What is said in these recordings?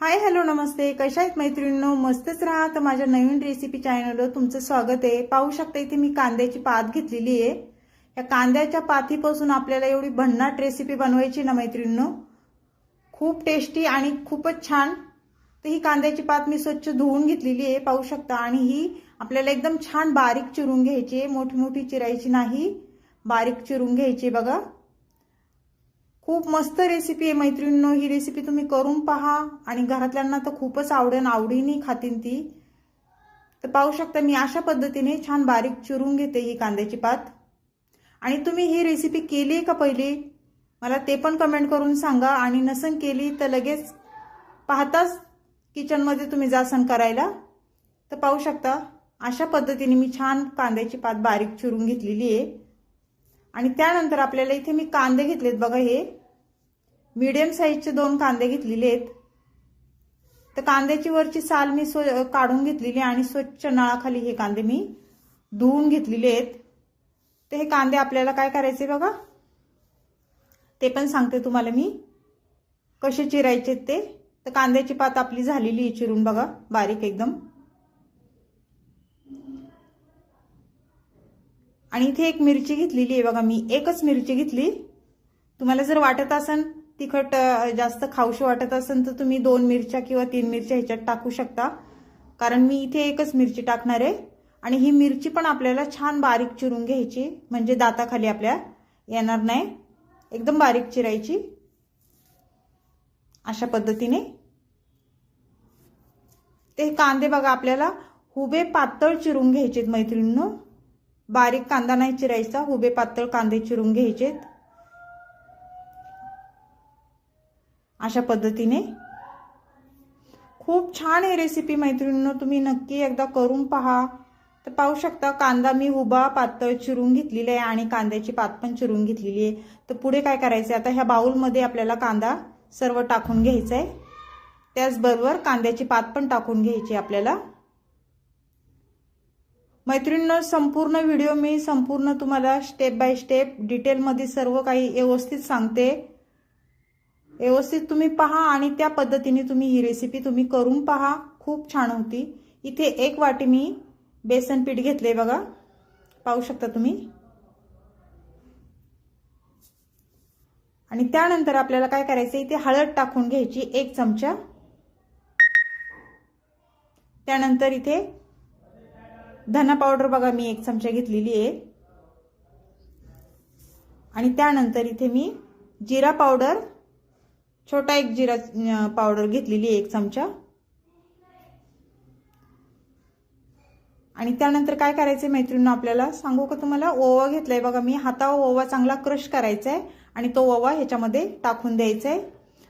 Hi hello नमस्ते, कशा आहेत मैत्रिणींनो? मस्तच राहा. तर माझ्या नवीन रेसिपी चॅनलवर तुमचं स्वागत आहे. पाहू शकता इथे मी कांद्याची पात घेतलेली आहे. या कांद्याच्या पातीपासून आपल्याला एवढी भन्नाट रेसिपी बनवायची ना मैत्रिणींनो, खूप टेस्टी आणि खूपच छान. तर ही कांद्याची पात मी स्वच्छ धुवून घेतलेली आहे, पाहू शकता. आणि ही आपल्याला एकदम छान बारीक चिरून घ्यायची आहे, मोठी मोठी चिरायची नाही, बारीक चिरून घ्यायची बघा. खूप मस्त रेसिपी आहे मैत्रिणींनो. ही रेसिपी तुम्ही करून पहा आणि घरातल्यांना तर खूपच आवडीने खातील ती. तर पाहू शकता मी अशा पद्धतीने छान बारीक चिरून घेते ही कांद्याची पात. आणि तुम्ही ही रेसिपी केली का पहिली मला ते पण कमेंट करून सांगा. आणि नसन केली तर लगेच पाहताच किचनमध्ये तुम्ही जासन करायला. तर पाहू शकता अशा पद्धतीने मी छान कांद्याची पात बारीक चिरून घेतलेली आहे. आणि त्यानंतर आपल्याला इथे मी कांदे घेतलेत बघा. हे मीडियम साईजचे 2 कांदे घेतलेले आहेत. तर कांद्याची वरची साल मी काढून घेतलेली आणि स्वच्छ नळाखाली हे कांदे मी धुवून घेतलेले आहेत. तर हे कांदे आपल्याला काय करायचे बघा, ते पण सांगते तुम्हाला मी कसे चिरायचे ते. तर कांद्याची पात आपली झालेली आहे चिरून बघा, बारीक एकदम. आणि इथे एक मिरची घेतलेली आहे बघा, मी एकच मिरची घेतली. तुम्हाला जर वाटत असेल तिखट जास्त खाऊशी वाटत असेल तर तुम्ही 2 मिरच्या किंवा 3 मिरच्या ह्याच्यात टाकू शकता, कारण मी इथे एकच मिरची टाकणार आहे. आणि ही मिरची पण आपल्याला छान बारीक चिरून घ्यायची, म्हणजे दाताखाली आपल्या येणार नाही, एकदम बारीक चिरायची अशा पद्धतीने. ते कांदे बघा आपल्याला हुबे पातळ चिरून घ्यायचेत मैत्रिणींनो. बारीक कांदा नाही चिरायचा, हुबे पातळ कांदे चिरून घ्यायचेत अशा पद्धतीने. खूप छान आहे रेसिपी मैत्रिणींनो, तुम्ही नक्की एकदा करून पहा. तर पाहू शकता कांदा मी हुबा पातळ चिरून घेतलेला आहे आणि कांद्याची पात पण चिरून घेतलेली आहे. तर पुढे काय करायचं, आता ह्या बाउलमध्ये आपल्याला कांदा सर्व टाकून घ्यायचा आहे, त्याचबरोबर कांद्याची पात पण टाकून घ्यायची आपल्याला. मैत्रिणींनो संपूर्ण व्हिडिओ मी संपूर्ण तुम्हाला स्टेप बाय स्टेप डिटेलमध्ये सर्व काही व्यवस्थित सांगते. व्यवस्थित तुम्ही पहा आणि त्या पद्धतीने तुम्ही ही रेसिपी तुम्ही करून पहा, खूप छान होती. इथे 1 वाटी मी बेसन पीठ घेतले बघा, पाहू शकता तुम्ही. आणि त्यानंतर आपल्याला काय करायचं, इथे हळद टाकून घ्यायची 1 चमचा. त्यानंतर इथे धना पावडर बघा मी 1 चमचा घेतलेली आहे. आणि त्यानंतर इथे मी जिरा पावडर, छोटा 1 जिरा पावडर घेतलेली आहे 1 चमचा. आणि त्यानंतर काय करायचं मैत्रिणींनो, आपल्याला सांगू का तुम्हाला, ओवा घेतलाय बघा मी. हातावर ओवा चांगला क्रश करायचा आहे आणि तो ओवा ह्याच्यामध्ये टाकून द्यायचा आहे.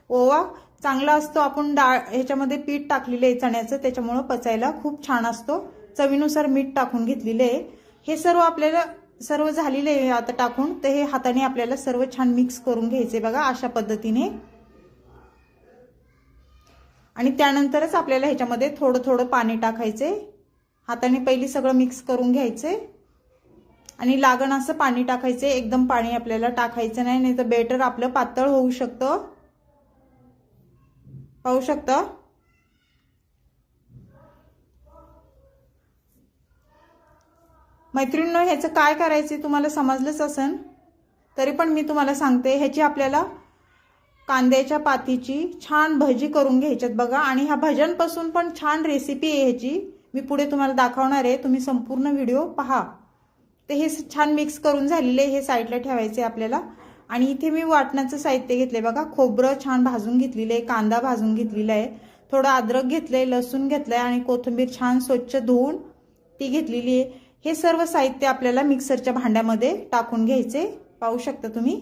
ओवा चांगला असतो, आपण डाळ ह्याच्यामध्ये पीठ टाकलेलं आहे चण्याचं, त्याच्यामुळे पचायला खूप छान असतो. चवीनुसार मीठ टाकून घेतलेले आहे. हे सर्व आपल्याला सर्व झालेले आहे आता टाकून. तर हे हाताने आपल्याला सर्व छान मिक्स करून घ्यायचे बघा अशा पद्धतीने. आणि त्यानंतरच आपल्याला ह्याच्यामध्ये थोडं थोडं पाणी टाकायचे. हाताने पहिली सगळं मिक्स करून घ्यायचे आणि लागण असं पाणी टाकायचे. एकदम पाणी आपल्याला टाकायचं नाही, नाही तर बेटर आपलं पातळ होऊ शकतं, पाहू शकता. मैत्रिणींनो ह्याचं काय करायचं तुम्हाला समजलंच असेल, तरी पण मी तुम्हाला सांगते. ह्याची आपल्याला कांद्याच्या पातीची छान भजी करून घ्यायच्यात बघा. आणि ह्या भज्यांपासून पण छान रेसिपी आहे ह्याची, मी पुढे तुम्हाला दाखवणार आहे, तुम्ही संपूर्ण व्हिडिओ पहा. तर हे छान मिक्स करून झालेले हे साईडला ठेवायचे आपल्याला. आणि इथे मी वाटण्याचं साहित्य घेतले बघा. खोबरं छान भाजून घेतलेलं आहे, कांदा भाजून घेतलेला आहे, थोडं अद्रक घेतलंय, लसूण घेतलंय आणि कोथिंबीर छान स्वच्छ धुवून ती घेतलेली आहे. हे सर्व साहित्य आपल्याला मिक्सरच्या भांड्यामध्ये टाकून घ्यायचे, पाहू शकता तुम्ही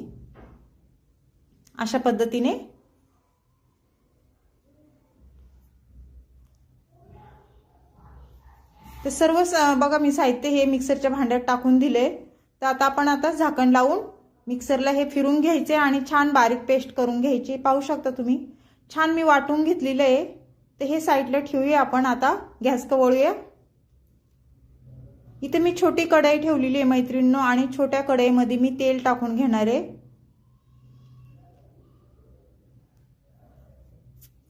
अशा पद्धतीने. तर सर्व बघा मी साहित्य हे मिक्सरच्या भांड्यात टाकून दिले. तर आता आपण झाकण लावून मिक्सरला हे फिरून घ्यायचे आणि छान बारीक पेस्ट करून घ्यायची, पाहू शकता तुम्ही. छान मी वाटून घेतलेलं आहे. तर हे साईडला ठेवूया आपण. आता गॅस वळूया. इथे मी छोटी कढई ठेवलेली आहे मैत्रिणींनो आणि छोट्या कढईमध्ये मी तेल टाकून घेणार आहे.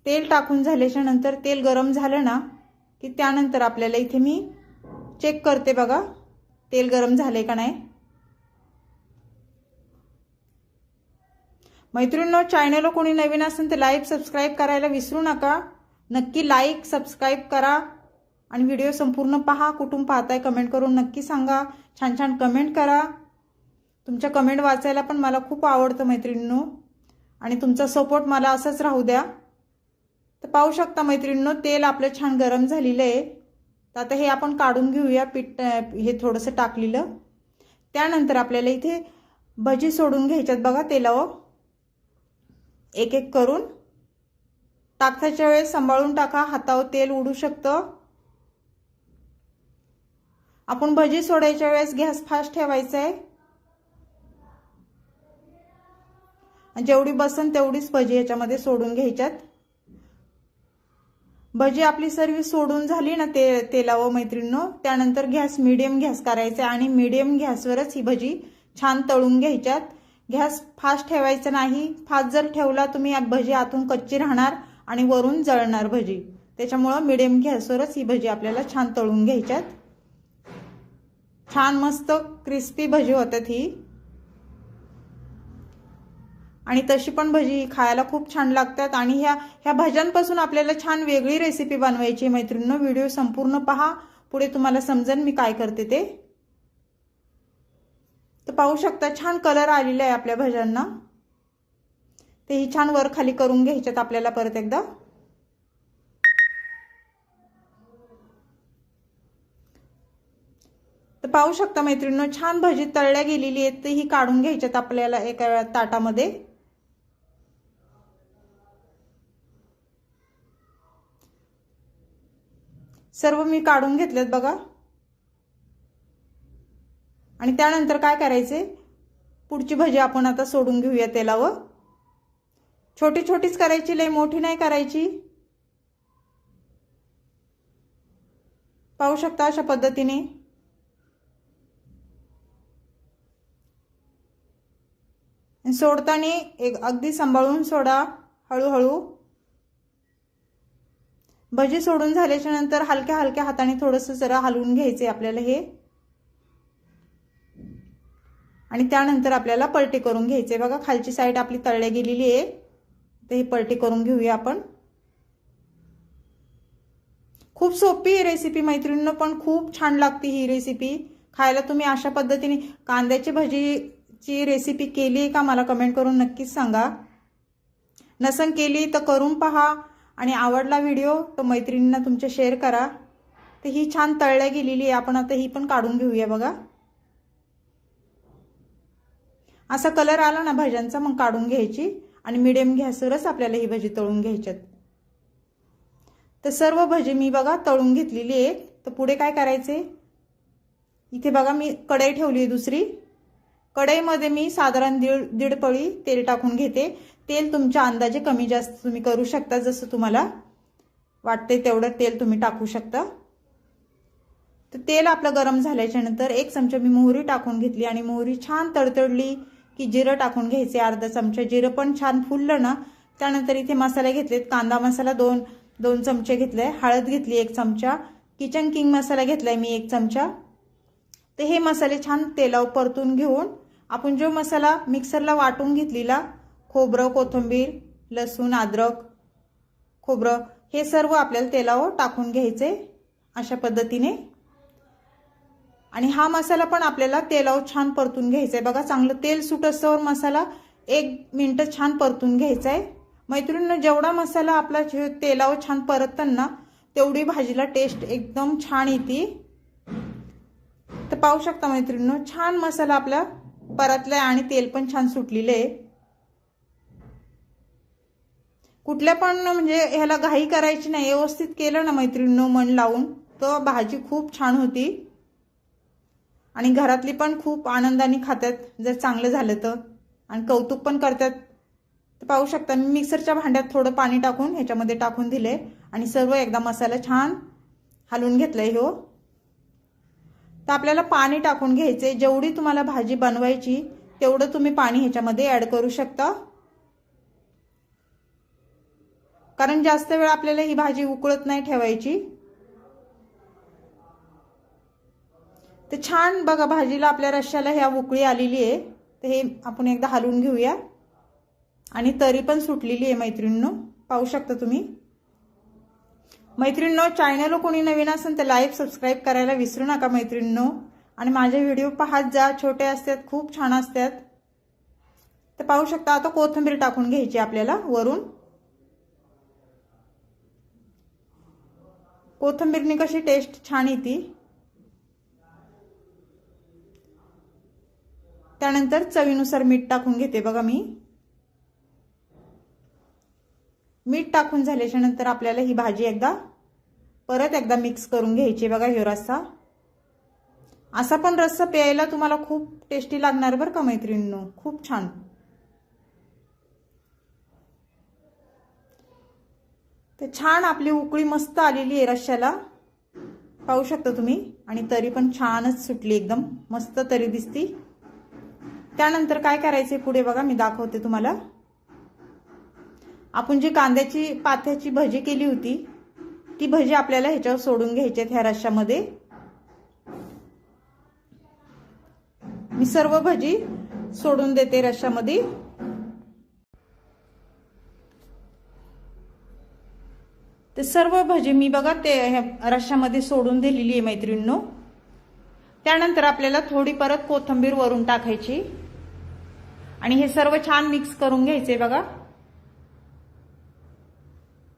तेल टाकून झाल्याच्या नंतर तेल गरम झालं ना की त्यानंतर आपल्याला इथे मी चेक करते बघा तेल गरम झाले का नाही। मैत्रिणींनो, चॅनलला कोणी नवीन असेल तर लाईक सबस्क्राइब करायला विसरू नका। नक्की लाईक सबस्क्राइब करा आणि व्हिडिओ संपूर्ण पहा। कुठून पाहताय कमेंट करून नक्की सांगा। छान छान कमेंट करा। तुमच्या कमेंट वाचायला पण मला खूप आवडतं मैत्रिणींनो, आणि तुमचा सपोर्ट मला असंच राहू द्या। तर पाहू शकता मैत्रिणींनो, तेल आपलं छान गरम झालेलं आहे। तर आता हे आपण काढून घेऊया पीठ, हे थोडंसं टाकलेलं। त्यानंतर आपल्याला इथे भजी सोडून घ्यायच्यात बघा तेलावर, एक एक करून। टाकताच्या वेळेस सांभाळून टाका, हातावर तेल उडू शकतं। आपण भजी सोडायच्या वेळेस गॅस फास्ट ठेवायचा आहे। जेवढी बसन तेवढीच भजी याच्यामध्ये सोडून घ्यायच्यात। भजी आपली सर्व सोडून झाली ना तेलावर मैत्रिणींनो, त्यानंतर गॅस मीडियम गॅस करायचा आणि मीडियम गॅसवरच ही भजी छान तळून घ्यायच्यात। गॅस फास्ट ठेवायचा नाही। फास्ट जर ठेवला तुम्ही भजी आतून कच्ची राहणार आणि वरून जळणार भजी। त्याच्यामुळे मीडियम गॅसवरच ही भजी आपल्याला छान तळून घ्यायच्यात। छान मस्त क्रिस्पी भजी होतात ही, आणि तशी पण भजी खायला खूप छान लागतात। आणि ह्या भज्यांपासून आपल्याला छान वेगळी रेसिपी बनवायची मैत्रिणींनो। व्हिडिओ संपूर्ण पहा, पुढे तुम्हाला समजेल मी काय करते ते। तर पाहू शकता छान कलर आलेला आहे आपल्या भज्यांना। ते ही छान वर खाली करून घ्यायच्यात आपल्याला परत एकदा। तर पाहू शकता मैत्रिणींनो, छान भजी तळल्या गेलेली आहेत। तर ही काढून घ्यायच्यात आपल्याला एका ताटामध्ये। सर्व मी काढून घेतलेत बघा। आणि त्यानंतर काय करायचे, पुढची भजी आपण आता सोडून घेऊया तेलावर। छोटी छोटीच करायची, लई मोठी नाही करायची। पाहू शकता अशा पद्धतीने। सोडताना अगदी सांभाळून सोडा, हळूहळू। भजी सोडून झाल्याच्या नंतर हलक्या हलक्या हाताने थोडंसं जरा हलवून घ्यायचे आपल्याला हे, आणि त्यानंतर आपल्याला पलटी करून घ्यायचे बघा। खालची साईड आपली तळल्या गेलेली आहे, तर ही पलटी करून घेऊया आपण। खूप सोपी ही रेसिपी मैत्रिणींनो, पण खूप छान लागते ही रेसिपी खायला। तुम्ही अशा पद्धतीने कांद्याची भजीची रेसिपी केली आहे का मला कमेंट करून नक्कीच सांगा। नसन केली तर करून पहा, आणि आवडला व्हिडिओ तर मैत्रिणींना तुमच्या शेअर करा। तर ही छान तळल्या गेलेली आहे, आपण आता ही पण काढून घेऊया बघा। असा कलर आला ना भज्यांचा मग काढून घ्यायची, आणि मीडियम गॅसवरच आपल्याला ही भजी तळून घ्यायच्यात। तर सर्व भजी मी बघा तळून घेतलेली आहे। तर पुढे काय करायचे, इथे बघा मी कढई ठेवली आहे दुसरी। कढईमध्ये मी साधारण दीड पळी तेल टाकून घेते। तेल तुमच्या अंदाजे कमी जास्त तुम्ही करू शकता, जसं तुम्हाला वाटते तेवढं तेल तुम्ही टाकू शकता। तर तेल आपलं गरम झाल्याच्या नंतर एक चमचा मी मोहरी टाकून घेतली, आणि मोहरी छान तडतडली की जिरं टाकून घ्यायचे अर्धा चमचा। जिरं पण छान फुललं ना, त्यानंतर इथे मसाले घेतलेत। कांदा मसाला दोन चमचे घेतले, हळद घेतली 1 चमचा, किचन किंग मसाला घेतलाय मी 1 चमचा। तर हे मसाले छान तेलावर परतून घेऊन आपण जो मसाला मिक्सरला वाटून घेतलेला, खोबरं, कोथिंबीर, लसूण, अद्रक, खोबरं, हे सर्व आपल्याला तेलावर टाकून घ्यायचे अशा पद्धतीने। आणि हा मसाला पण आपल्याला तेलावर छान परतून घ्यायचा आहे बघा। चांगलं तेल सुटस्तवर मसाला 1 मिनिट छान परतून घ्यायचा आहे मैत्रिणींनो। जेवढा मसाला आपला तेलावर छान परततं ना, तेवढी भाजीला टेस्ट एकदम छान येते। तर पाहू शकता मैत्रिणींनो, छान मसाला आपला परतलाय आणि तेल पण छान सुटलेलं आहे। कुठल्या पण म्हणजे ह्याला घाई करायची नाही, व्यवस्थित केलं ना मैत्रिणींनो मन लावून, तर भाजी खूप छान होती। आणि घरातली पण खूप आनंदाने खातात जर चांगलं झालं तर, आणि कौतुक पण करतात। तर पाहू शकता मी मिक्सरच्या भांड्यात थोडं पाणी टाकून ह्याच्यामध्ये टाकून दिले, आणि सर्व एकदा मसाला छान हलवून घेतलाय हो। तर आपल्याला पाणी टाकून घ्यायचे, जेवढी तुम्हाला भाजी बनवायची तेवढं तुम्ही पाणी ह्याच्यामध्ये ऍड करू शकता। कारण जास्त वेळ आपल्याला ही भाजी उकळत नाही ठेवायची। ते छान बघा भाजीला आपल्या रश्श्याला ह्या उकळी आलेली आहे। तर हे आपण एकदा हलवून घेऊया आणि तरी पण सुटलेली आहे मैत्रिणींनो, पाहू शकता तुम्ही। मैत्रिणींनो, चॅनल कोणी नवीन असेल तर लाईक सबस्क्राइब करायला विसरू नका मैत्रिणींनो, आणि माझे व्हिडिओ पाहत जा, छोटे असतात खूप छान असतात। तर पाहू शकता आता कोथिंबीर टाकून घ्यायची आपल्याला वरून। कोथिंबीरने कशी टेस्ट छान येते। त्यानंतर चवीनुसार मीठ टाकून घेते बघा मी। मीठ टाकून झाल्याच्या नंतर आपल्याला ही भाजी परत एकदा मिक्स करून घ्यायची बघा। ह्यो रस्सा असा पण रस्सा प्यायला तुम्हाला खूप टेस्टी लागणार बरं का मैत्रिणींनो, खूप छान। तर छान आपली उकळी मस्त आलेली आहे रश्श्याला, पाहू शकता तुम्ही, आणि तरी पण छानच सुटली, एकदम मस्त तरी दिसती। त्यानंतर काय करायचे पुढे बघा, मी दाखवते तुम्हाला। आपण जी कांद्याची पाथ्याची भजी केली होती ती भजी आपल्याला ह्याच्यावर सोडून घ्यायची ह्या रश्श्यामध्ये। मी सर्व भजी सोडून देते रश्श्यामध्ये। ते सर्व भजी मी बघा ते रश्श्यामध्ये सोडून दिलेली आहे मैत्रिणींनो। त्यानंतर आपल्याला थोडी परत कोथिंबीर वरून टाकायची आणि हे सर्व छान मिक्स करून घ्यायचे बघा।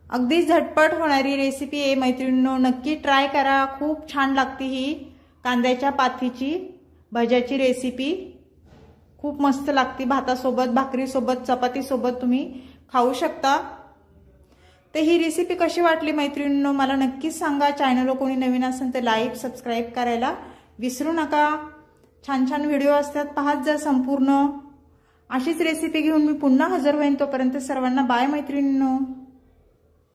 अगदी झटपट होणारी रेसिपी आहे मैत्रिणींनो, नक्की ट्राय करा, खूप छान लागते ही कांद्याच्या पाथीची भज्याची रेसिपी, खूप मस्त लागते। भातासोबत, भाकरीसोबत, चपातीसोबत तुम्ही खाऊ शकता। तर ही रेसिपी कशी वाटली मैत्रिणींनो मला नक्कीच सांगा। चॅनलवर कोणी नवीन असेल तर लाईक सबस्क्राइब करायला विसरू नका। छान छान व्हिडिओ असतात, पाहत जा संपूर्ण। अशीच रेसिपी घेऊन मी पुन्हा हजर होईन, तोपर्यंत सर्वांना बाय मैत्रिणींनो।